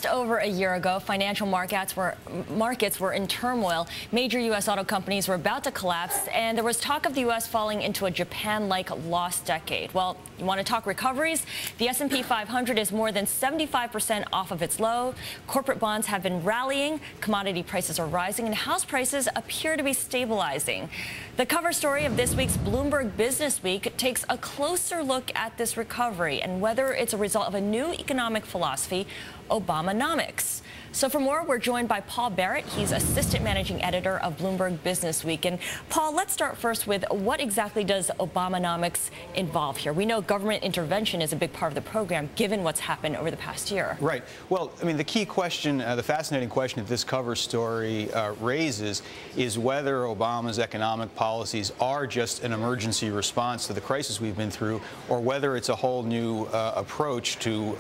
Just over a year ago, financial markets were in turmoil. Major U.S. auto companies were about to collapse, and there was talk of the U.S. falling into a Japan-like lost decade. Well, you want to talk recoveries? The S&P 500 is more than 75% off of its low. Corporate bonds have been rallying, commodity prices are rising, and house prices appear to be stabilizing. The cover story of this week's Bloomberg Businessweek takes a closer look at this recovery and whether it's a result of a new economic philosophy, Obamanomics. So for more, we're joined by Paul Barrett. He's assistant managing editor of Bloomberg Businessweek. And Paul, let's start first with what exactly does Obamanomics involve here? We know government intervention is a big part of the program, given what's happened over the past year. Right. Well, I mean, the key question, the fascinating question that this cover story raises is whether Obama's economic policies are just an emergency response to the crisis we've been through, or whether it's a whole new approach to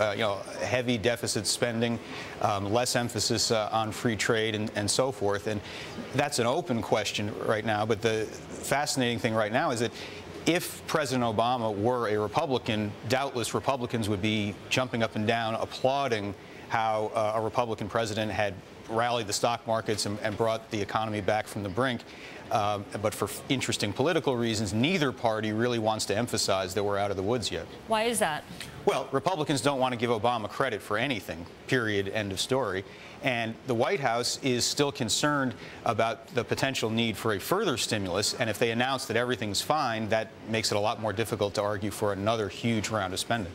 heavy deficit spending, less emphasis on free trade and so forth. And that's an open question right now. But the fascinating thing right now is that if President Obama were a Republican, doubtless Republicans would be jumping up and down, applauding how a Republican president had rallied the stock markets and brought the economy back from the brink. But for interesting political reasons, neither party really wants to emphasize that we're out of the woods yet. Why is that? Well, Republicans don't want to give Obama credit for anything, period, end of story. And the White House is still concerned about the potential need for a further stimulus. And if they announce that everything's fine, that makes it a lot more difficult to argue for another huge round of spending.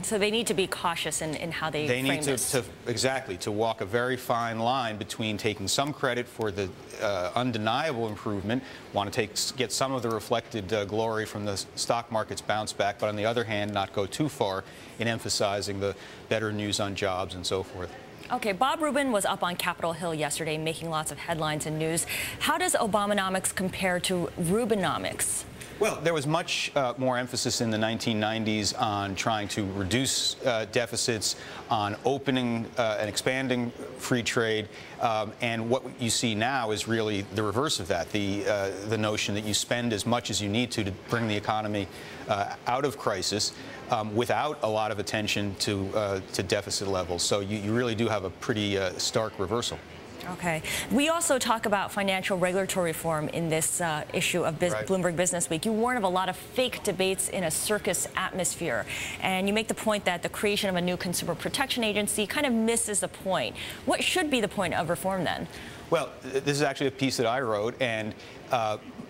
So they need to be cautious in how they frame this. Exactly, to walk a very fine line between taking some credit for the undeniable improvement, want to get some of the reflected glory from the stock market's bounce back, but on the other hand, not go too far in emphasizing the better news on jobs and so forth. Okay, Bob Rubin was up on Capitol Hill yesterday making lots of headlines and news. How does Obamanomics compare to Rubinomics? Well, there was much more emphasis in the 1990s on trying to reduce deficits, on opening and expanding free trade, and what you see now is really the reverse of that, the notion that you spend as much as you need to bring the economy out of crisis without a lot of attention to deficit levels. So you really do have a pretty stark reversal. Okay. We also talk about financial regulatory reform in this issue of Bloomberg Businessweek. You warn of a lot of fake debates in a circus atmosphere, and you make the point that the creation of a new consumer protection agency kind of misses the point. What should be the point of reform then? Well, this is actually a piece that I wrote, and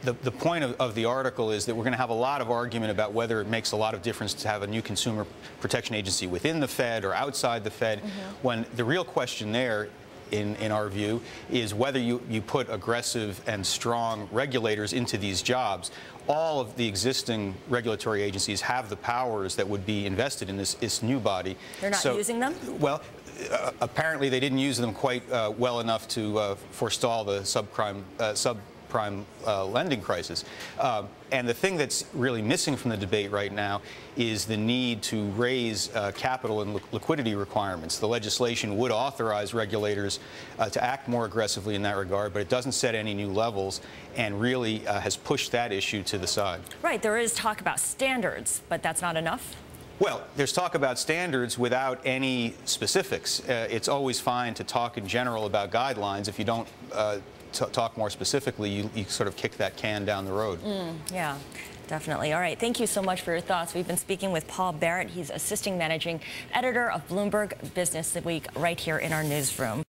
the point of the article is that we're going to have a lot of argument about whether it makes a lot of difference to have a new consumer protection agency within the Fed or outside the Fed, when the real question there, in our view, is whether you put aggressive and strong regulators into these jobs. All of the existing regulatory agencies have the powers that would be invested in this new body. They're not using them? Well, apparently they didn't use them quite well enough to forestall the subprime lending crisis. And the thing that's really missing from the debate right now is the need to raise capital and liquidity requirements. The legislation would authorize regulators to act more aggressively in that regard, but it doesn't set any new levels and really has pushed that issue to the side. Right. There is talk about standards, but that's not enough? Well, there's talk about standards without any specifics. It's always fine to talk in general about guidelines. If you don't talk more specifically, you sort of kick that can down the road. Yeah, definitely. All right. Thank you so much for your thoughts. We've been speaking with Paul Barrett. He's assisting managing editor of Bloomberg Businessweek right here in our newsroom.